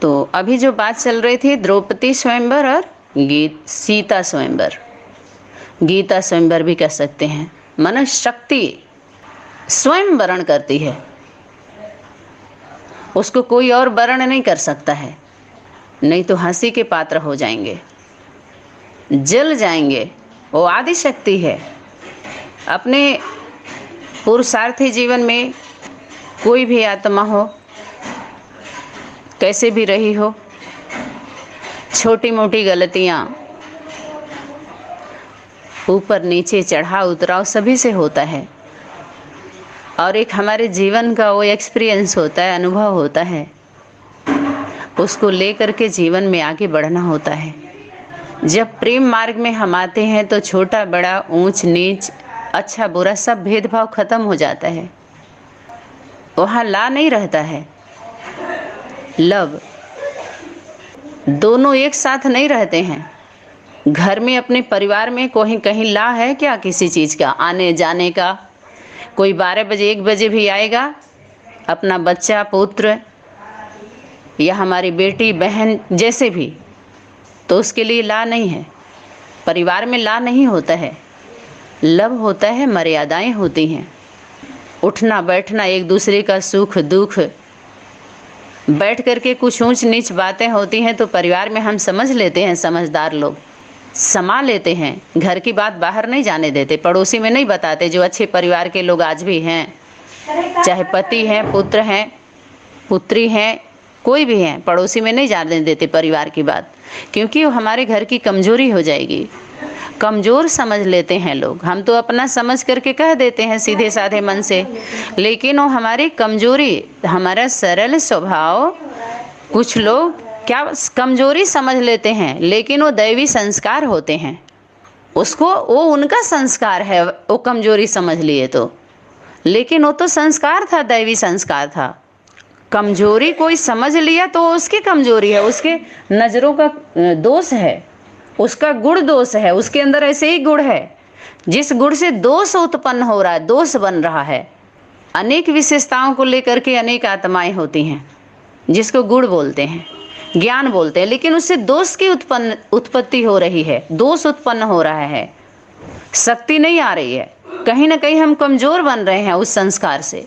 तो अभी जो बात चल रही थी द्रौपदी स्वयंवर और सीता स्वयंवर, गीता स्वयंवर भी कह सकते हैं। मन शक्ति स्वयं वर्ण करती है, उसको कोई और वर्ण नहीं कर सकता है, नहीं तो हंसी के पात्र हो जाएंगे, जल जाएंगे। वो आदि शक्ति है। अपने पुरुषार्थी जीवन में कोई भी आत्मा हो, कैसे भी रही हो, छोटी मोटी गलतियां, ऊपर नीचे चढ़ाव उतराव सभी से होता है, और एक हमारे जीवन का वो एक्सपीरियंस होता है, अनुभव होता है, उसको लेकर के जीवन में आगे बढ़ना होता है। जब प्रेम मार्ग में हम आते हैं तो छोटा बड़ा, ऊंच नीच, अच्छा बुरा सब भेदभाव खत्म हो जाता है। वहाँ ला नहीं रहता है, लव। दोनों एक साथ नहीं रहते हैं। घर में अपने परिवार में कोई कहीं ला है क्या किसी चीज़ का, आने जाने का? कोई 12 बजे 1 बजे भी आएगा, अपना बच्चा पुत्र या हमारी बेटी बहन जैसे भी, तो उसके लिए ला नहीं है। परिवार में ला नहीं होता है, लव होता है, मर्यादाएं होती हैं। उठना बैठना, एक दूसरे का सुख दुख, बैठ करके कुछ ऊंच नीच बातें होती हैं तो परिवार में हम समझ लेते हैं, समझदार लोग समा लेते हैं। घर की बात बाहर नहीं जाने देते, पड़ोसी में नहीं बताते। जो अच्छे परिवार के लोग आज भी हैं, चाहे पति हैं, पुत्र हैं, पुत्री हैं, कोई भी हैं, पड़ोसी में नहीं जाने देते परिवार की बात, क्योंकि वो हमारे घर की कमजोरी हो जाएगी। कमज़ोर समझ लेते हैं लोग। हम तो अपना समझ करके कह देते हैं सीधे साधे मन से, लेकिन वो हमारी कमजोरी, हमारा सरल स्वभाव कुछ लोग क्या कमजोरी समझ लेते हैं, लेकिन वो दैवी संस्कार होते हैं। उसको वो उनका संस्कार है, वो कमजोरी समझ लिए तो, लेकिन वो तो संस्कार था, दैवी संस्कार था। कमजोरी कोई समझ लिया तो उसकी कमजोरी है, उसके नज़रों का दोष है, उसका गुण दोष है, उसके अंदर ऐसे ही गुण है। जिस गुण से दोष उत्पन्न हो रहा है, दोष बन रहा है। अनेक विशेषताओं को लेकर के अनेक आत्माएं होती हैं, जिसको गुण बोलते हैं, ज्ञान बोलते हैं, लेकिन उससे दोष की उत्पत्ति हो रही है, दोष उत्पन्न हो रहा है, शक्ति नहीं आ रही है। कहीं ना कहीं हम कमजोर बन रहे हैं उस संस्कार से।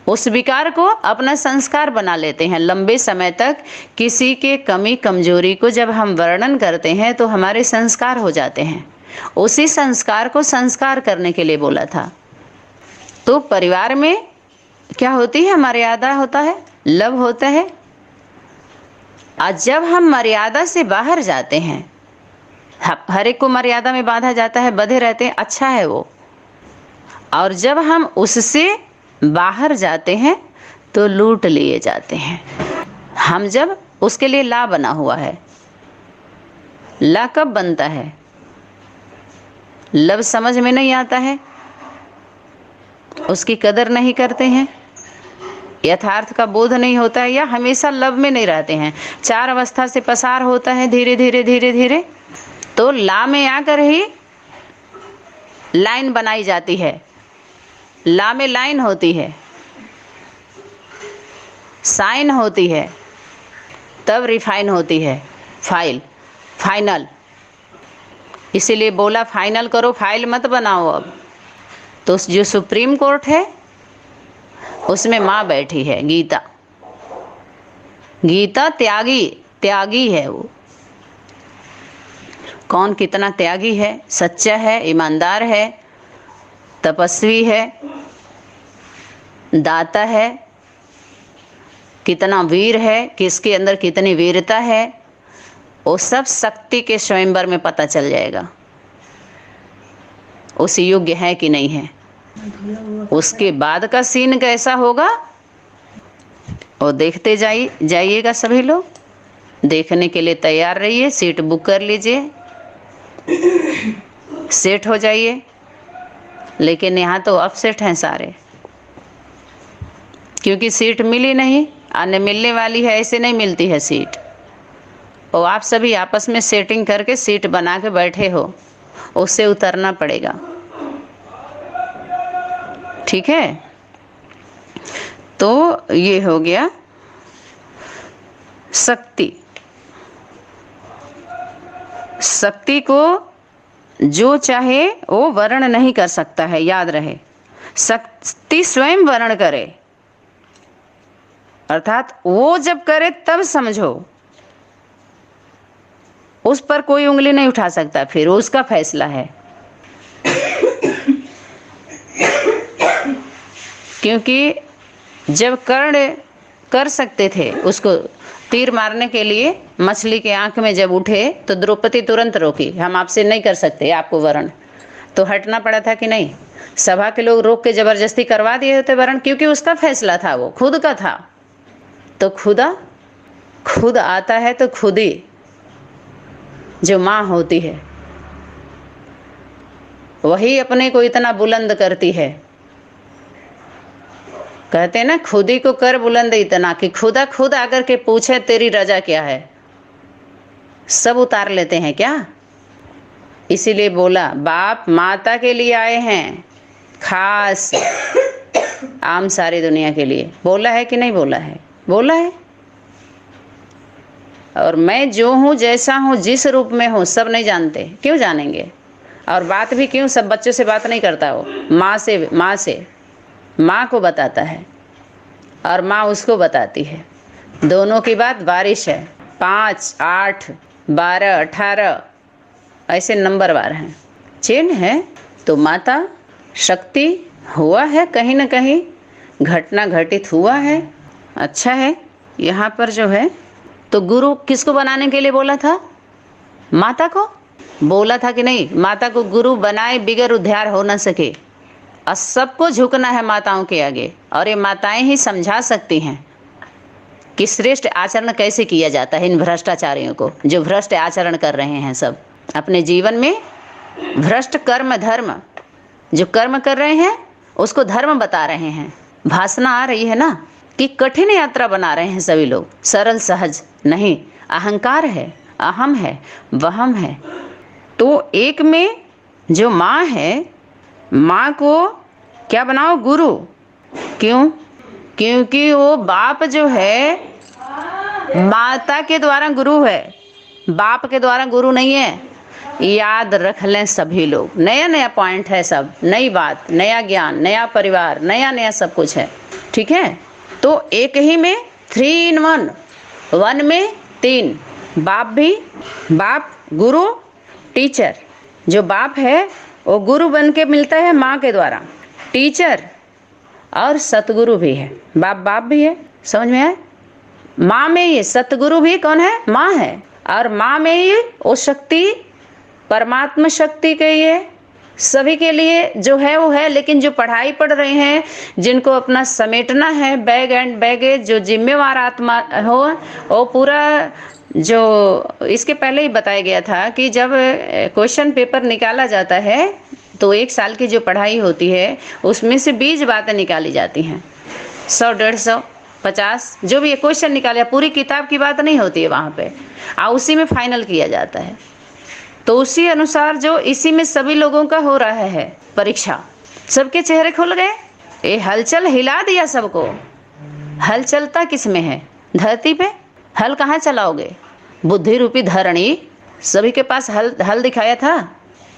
उस विकार को अपना संस्कार बना लेते हैं। लंबे समय तक किसी के कमी कमजोरी को जब हम वर्णन करते हैं तो हमारे संस्कार हो जाते हैं। उसी संस्कार को संस्कार करने के लिए बोला था। तो परिवार में क्या होती है? मर्यादा होता है, लव होता है। और जब हम मर्यादा से बाहर जाते हैं, हर एक को मर्यादा में बांधा जाता है, बंधे रहते हैं, अच्छा है वो। और जब हम उससे बाहर जाते हैं तो लूट लिए जाते हैं। हम जब उसके लिए ला बना हुआ है, ला कब बनता है? लव समझ में नहीं आता है, उसकी कदर नहीं करते हैं, यथार्थ का बोध नहीं होता है, या हमेशा लव में नहीं रहते हैं। 4 अवस्था से पसार होता है धीरे धीरे धीरे धीरे, तो ला में आकर ही लाइन बनाई जाती है। ला में लाइन होती है, साइन होती है, तब रिफाइन होती है फाइल, फाइनल। इसीलिए बोला फाइनल करो, फाइल मत बनाओ। अब तो जो सुप्रीम कोर्ट है उसमें माँ बैठी है, गीता। गीता त्यागी, त्यागी है वो। कौन कितना त्यागी है, सच्चा है, ईमानदार है, तपस्वी है, दाता है, कितना वीर है, किसके अंदर कितनी वीरता है, वो सब शक्ति के स्वयंवर में पता चल जाएगा। उस योग्य है कि नहीं है। उसके बाद का सीन कैसा होगा और देखते जाइएगा। सभी लोग देखने के लिए तैयार रहिए, सीट बुक कर लीजिए, सेट हो जाइए। लेकिन यहाँ तो अपसेट हैं सारे, क्योंकि सीट मिली नहीं, आने मिलने वाली है, ऐसे नहीं मिलती है सीट। और आप सभी आपस में सेटिंग करके सीट बना के बैठे हो, उससे उतरना पड़ेगा। ठीक है, तो ये हो गया। शक्ति, शक्ति को जो चाहे वो वर्ण नहीं कर सकता है, याद रहे। शक्ति स्वयं वर्ण करे, अर्थात वो जब करे तब समझो, उस पर कोई उंगली नहीं उठा सकता, फिर उसका फैसला है। क्योंकि जब कर्ण कर सकते थे उसको तीर मारने के लिए, मछली के आंख में जब उठे तो द्रौपदी तुरंत रोकी, हम आपसे नहीं कर सकते आपको वरण, तो हटना पड़ा था कि नहीं? सभा के लोग रोक के जबरदस्ती करवा दिए होते वरण, क्योंकि उसका फैसला था, वो खुद का था। तो खुद आता है तो खुद ही जो माँ होती है वही अपने को इतना बुलंद करती है। कहते हैं ना, खुद ही को कर बुलंद इतना कि खुदा खुद आकर के पूछे तेरी रजा क्या है, सब उतार लेते हैं क्या? इसीलिए बोला बाप माता के लिए आए हैं, खास आम सारी दुनिया के लिए। बोला है कि नहीं बोला है? बोला है। और मैं जो हूँ, जैसा हूँ, जिस रूप में हूँ, सब नहीं जानते। क्यों जानेंगे? और बात भी क्यों? सब बच्चों से बात नहीं करता, वो माँ को बताता है और माँ उसको बताती है। दोनों की बात बारिश है। 5, 8, 12, 18 ऐसे नंबरवार हैं, चेन है। तो माता शक्ति हुआ है, कहीं ना कहीं घटना घटित हुआ है। अच्छा है। यहाँ पर जो है तो गुरु किसको बनाने के लिए बोला था? माता को बोला था कि नहीं? माता को गुरु बनाए बिगर उद्धार हो न सके। और सबको झुकना है माताओं के आगे, और ये माताएं ही समझा सकती हैं कि श्रेष्ठ आचरण कैसे किया जाता है। इन भ्रष्टाचारियों को, जो भ्रष्ट आचरण कर रहे हैं, सब अपने जीवन में भ्रष्ट कर्म धर्म, जो कर्म कर रहे हैं उसको धर्म बता रहे हैं। भाषणा आ रही है ना कि कठिन यात्रा बना रहे हैं सभी लोग, सरल सहज नहीं। अहंकार है, अहम है, वहम है। तो एक में जो माँ है, माँ को क्या बनाओ? गुरु। क्यों? क्योंकि वो बाप जो है माता के द्वारा गुरु है, बाप के द्वारा गुरु नहीं है। याद रख लें सभी लोग। नया नया पॉइंट है, सब नई बात, नया ज्ञान, नया परिवार, नया नया सब कुछ है। ठीक है। तो एक ही में 3 in 1, 1 में 3। बाप गुरु टीचर। जो बाप है वो गुरु बन के मिलता है माँ के द्वारा, टीचर और सतगुरु भी है। बाप भी है, समझ में आए? माँ में ये सतगुरु भी कौन है? माँ है। और माँ में ये वो शक्ति, परमात्मा शक्ति के ये सभी के लिए जो है वो है। लेकिन जो पढ़ाई पढ़ रहे हैं, जिनको अपना समेटना है, बैग एंड बैगेज, जो जिम्मेवार आत्मा हो, वो पूरा, जो इसके पहले ही बताया गया था कि जब क्वेश्चन पेपर निकाला जाता है तो 1 साल की जो पढ़ाई होती है उसमें से 20 बातें निकाली जाती हैं। 100, 150, 50 जो भी क्वेश्चन निकाले, पूरी किताब की बात नहीं होती है वहाँ पे, और उसी में फाइनल किया जाता है। तो उसी अनुसार जो इसी में सभी लोगों का हो रहा है परीक्षा। सबके चेहरे खुल गए, ये हलचल हिला दिया सबको। हल चलता किस में है? धरती पे। हल कहाँ चलाओगे? बुद्धि रूपी धरणी। सभी के पास हल दिखाया था।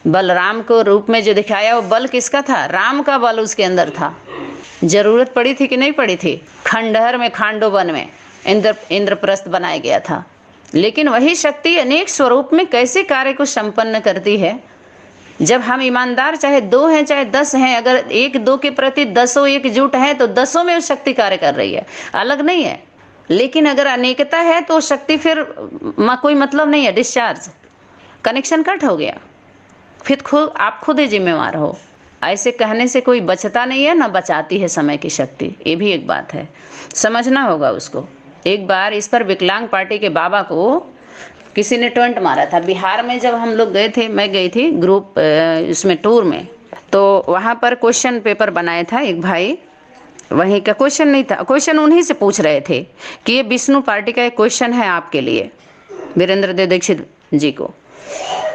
बलराम को रूप में जो दिखाया वो बल किसका था? राम का बल उसके अंदर था। जरूरत पड़ी थी कि नहीं पड़ी थी? खंडहर में, खांडोवन में इंद्रप्रस्थ बनाया गया था। लेकिन वही शक्ति अनेक स्वरूप में कैसे कार्य को संपन्न करती है। जब हम ईमानदार, चाहे 2 हैं चाहे 10 हैं, अगर 1-2 के प्रति 10 एकजुट हैं तो 10 में वो शक्ति कार्य कर रही है, अलग नहीं है। लेकिन अगर अनेकता है तो शक्ति फिर कोई मतलब नहीं है, डिस्चार्ज, कनेक्शन कट हो गया। फिर आप खुद ही जिम्मेवार हो। ऐसे कहने से कोई बचता नहीं है, ना बचाती है समय की शक्ति। ये भी एक बात है, समझना होगा उसको। एक बार इस पर विकलांग पार्टी के बाबा को किसी ने टोंट मारा था। बिहार में जब हम लोग गए थे, मैं गई थी ग्रुप इसमें टूर में, तो वहाँ पर क्वेश्चन पेपर बनाया था एक भाई। वहीं का क्वेश्चन नहीं था, क्वेश्चन उन्हीं से पूछ रहे थे कि ये विष्णु पार्टी का एक क्वेश्चन है आपके लिए, वीरेंद्र देव दीक्षित जी को।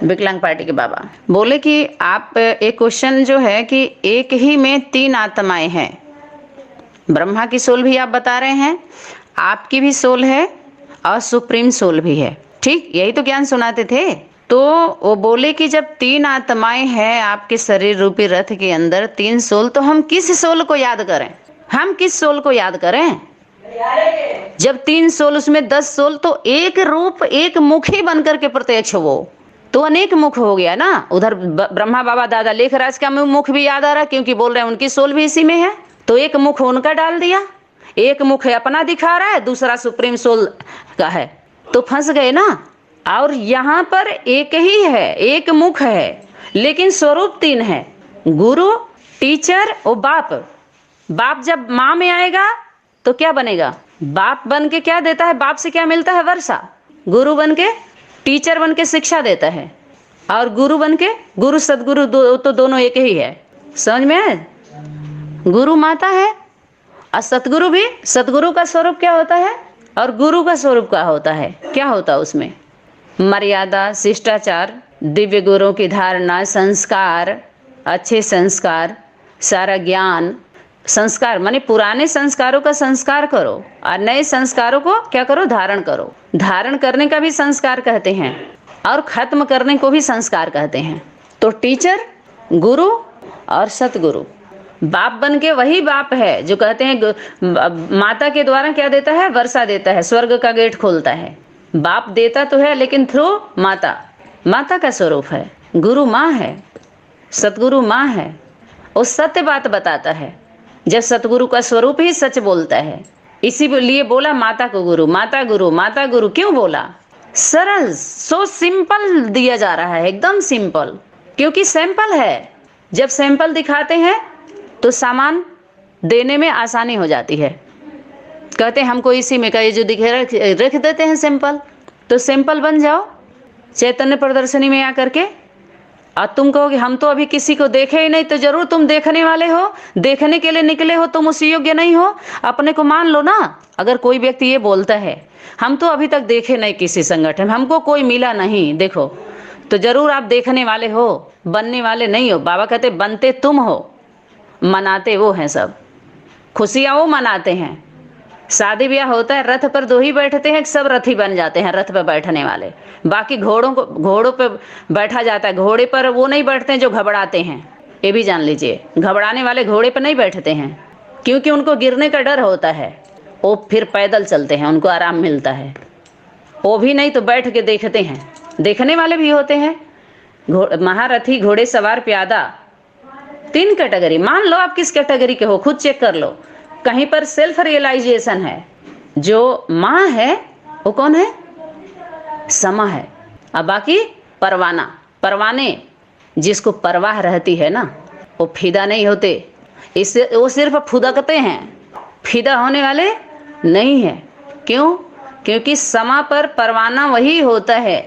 विकलांग पार्टी के बाबा बोले कि आप एक क्वेश्चन जो है कि एक ही में 3 आत्माएं हैं। ब्रह्मा की सोल भी आप बता रहे हैं, आपकी भी सोल है और सुप्रीम सोल भी है। ठीक, यही तो ज्ञान सुनाते थे। तो वो बोले कि जब 3 आत्माएं हैं आपके शरीर रूपी रथ के अंदर, 3 सोल, तो हम किस सोल को याद करें? हम किस सोल को याद करें? जब 3 सोल, उसमें 10 सोल, तो एक रूप एक मुख ही बनकर के प्रत्यक्ष, वो तो अनेक मुख हो गया ना। उधर ब्रह्मा बाबा दादा लेखराज का मुख भी याद आ रहा, क्योंकि बोल रहे हैं उनकी सोल भी इसी में है। तो एक मुख उनका डाल दिया, एक मुख है अपना दिखा रहा है, दूसरा सुप्रीम सोल का है, तो फंस गए ना। और यहाँ पर एक ही है, एक मुख है, लेकिन स्वरूप 3 है, गुरु, टीचर और बाप। बाप जब माँ में आएगा तो क्या बनेगा? बाप बन के क्या देता है? बाप से क्या मिलता है? वर्षा। गुरु बन के, टीचर बन के शिक्षा देता है, और गुरु बन के, गुरु सदगुरु तो दोनों एक ही है। समझ में आए? गुरु माता है और सतगुरु भी। सतगुरु का स्वरूप क्या होता है और गुरु का स्वरूप क्या होता है? क्या होता है उसमें? मर्यादा, शिष्टाचार, दिव्य गुरुओं की धारणा, संस्कार, अच्छे संस्कार, सारा ज्ञान। संस्कार माने पुराने संस्कारों का संस्कार करो और नए संस्कारों को क्या करो? धारण करो। धारण करने का भी संस्कार कहते हैं और खत्म करने को भी संस्कार कहते हैं। तो टीचर, गुरु और सतगुरु, बाप बन के वही बाप है जो कहते हैं माता के द्वारा क्या देता है? वर्षा देता है, स्वर्ग का गेट खोलता है। बाप देता तो है, लेकिन थ्रू माता। माता का स्वरूप है। गुरु माँ है, सतगुरु माँ है, वो सत्य बात बताता है। जब सतगुरु का स्वरूप ही सच बोलता है, इसीलिए बोला माता को गुरु, माता गुरु, माता गुरु। क्यों बोला? सरल, सो सिंपल दिया जा रहा है, एकदम सिंपल, क्योंकि सैंपल है। जब सैंपल दिखाते हैं तो सामान देने में आसानी हो जाती है। कहते हैं हमको इसी में का ये जो दिखे रख देते हैं सैंपल, तो सैंपल बन जाओ चैतन्य प्रदर्शनी में आकर के। और तुम कहोगे हम तो अभी किसी को देखे ही नहीं, तो जरूर तुम देखने वाले हो, देखने के लिए निकले हो, तुम उस योग्य नहीं हो, अपने को मान लो ना। अगर कोई व्यक्ति ये बोलता है हम तो अभी तक देखे नहीं किसी संगठन, हमको कोई मिला नहीं, देखो, तो जरूर आप देखने वाले हो, बनने वाले नहीं हो। बाबा कहते बनते तुम हो, मनाते वो हैं। सब खुशियाँ वो मनाते हैं। शादी ब्याह होता है, रथ पर 2 ही बैठते हैं, सब रथी बन जाते हैं, रथ पर बैठने वाले। बाकी घोड़ों पे बैठा जाता है, घोड़े पर वो नहीं बैठते हैं जो घबराते हैं, ये भी जान लीजिए। घबराने वाले घोड़े पर नहीं बैठते हैं, क्योंकि उनको गिरने का डर होता है। वो फिर पैदल चलते हैं, उनको आराम मिलता है। वो भी नहीं तो बैठ के देखते हैं। देखने वाले भी होते हैं, महारथी, घोड़े सवार, प्यादा, 3 कैटेगरी। मान लो आप किस कैटेगरी के हो, खुद चेक कर लो। कहीं पर सेल्फ रियलाइजेशन है। जो माँ है वो कौन है? समा है। अब बाकी परवाना, परवाने, जिसको परवाह रहती है ना, वो फिदा नहीं होते। इससे वो सिर्फ फुदकते हैं, फिदा होने वाले नहीं है। क्यों? क्योंकि समा पर परवाना वही होता है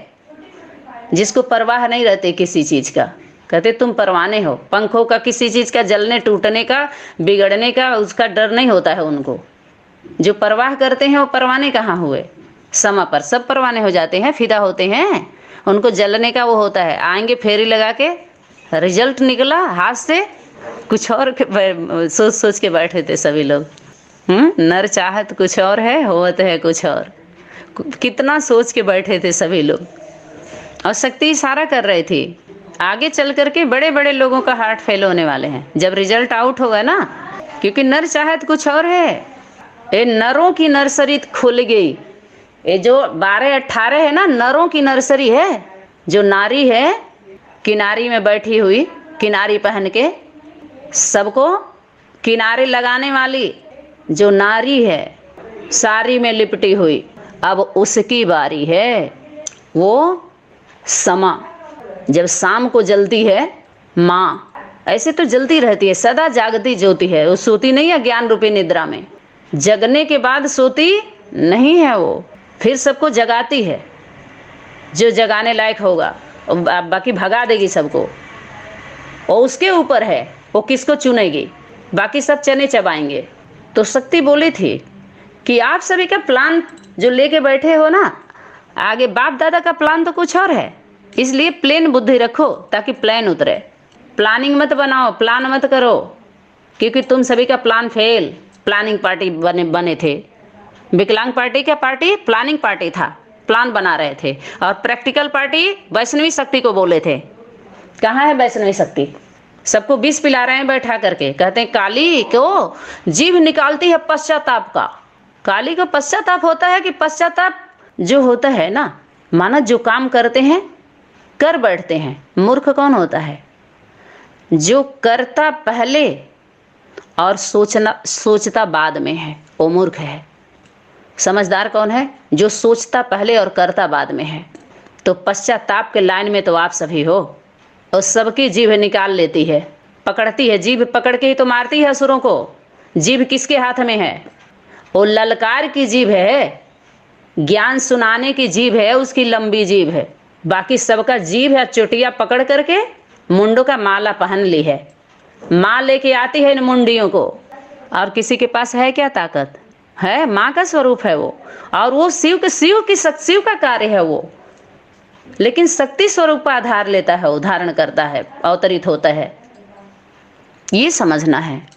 जिसको परवाह नहीं रहती किसी चीज का। कहते तुम परवाने हो, पंखों का किसी चीज का जलने, टूटने का, बिगड़ने का, उसका डर नहीं होता है उनको। जो परवाह करते हैं वो परवाने कहाँ हुए? समा पर सब परवाने हो जाते हैं, फिदा होते हैं। उनको जलने का वो होता है, आएंगे फेरी लगा के, रिजल्ट निकला हाथ से, कुछ और सोच सोच के बैठे थे सभी लोग। नर चाहत कुछ और है, होत है कुछ और। कितना सोच के बैठे थे सभी लोग, और शक्ति इशारा कर रही थी। आगे चल करके बड़े बड़े लोगों का हार्ट फेल होने वाले हैं जब रिजल्ट आउट होगा ना, क्योंकि नर चाहत कुछ और है। ये नरों की नर्सरी खुल गई। ये जो 12-18 है ना, नरों की नर्सरी है। जो नारी है किनारी में बैठी हुई, किनारी पहन के, सबको किनारे लगाने वाली जो नारी है, साड़ी में लिपटी हुई, अब उसकी बारी है। वो समा जब शाम को जलती है, माँ ऐसे तो जलती रहती है, सदा जागती ज्योति है। वो सोती नहीं है ज्ञान रूपी निद्रा में, जगने के बाद सोती नहीं है। वो फिर सबको जगाती है, जो जगाने लायक होगा, बाकी भगा देगी सबको। और उसके ऊपर है वो किसको चुनेगी, बाकी सब चने चबाएंगे। तो शक्ति बोली थी कि आप सभी का प्लान जो लेके बैठे हो ना, आगे बाप दादा का प्लान तो कुछ और है, इसलिए प्लेन बुद्धि रखो ताकि प्लान उतरे। प्लानिंग मत बनाओ, प्लान मत करो, क्योंकि तुम सभी का प्लान फेल। प्लानिंग पार्टी बने थे, विकलांग पार्टी क्या पार्टी? प्लानिंग पार्टी था, प्लान बना रहे थे। और प्रैक्टिकल पार्टी वैष्णवी शक्ति को बोले थे। कहाँ है वैष्णवी शक्ति? सबको विष पिला रहे हैं बैठा करके। कहते हैं काली को जीभ निकालती है पश्चाताप का। काली को पश्चाताप होता है कि पश्चाताप जो होता है ना, माना जो काम करते हैं कर बैठते हैं। मूर्ख कौन होता है? जो करता पहले और सोचता बाद में है, वो मूर्ख है। समझदार कौन है? जो सोचता पहले और करता बाद में है। तो पश्चाताप के लाइन में तो आप सभी हो। और सबकी जीभ निकाल लेती है, पकड़ती है। जीभ पकड़ के ही तो मारती है असुरों को। जीभ किसके हाथ में है? वो ललकार की जीभ है, ज्ञान सुनाने की जीभ है, उसकी लंबी जीभ है। बाकी सबका जीभ है चोटिया पकड़ करके मुंडों का माला पहन ली है। माँ लेके आती है इन मुंडियों को। और किसी के पास है क्या ताकत? है, माँ का स्वरूप है वो। और वो शिव का कार्य है वो। लेकिन शक्ति स्वरूप का आधार लेता है, उदाहरण करता है, अवतरित होता है। ये समझना है।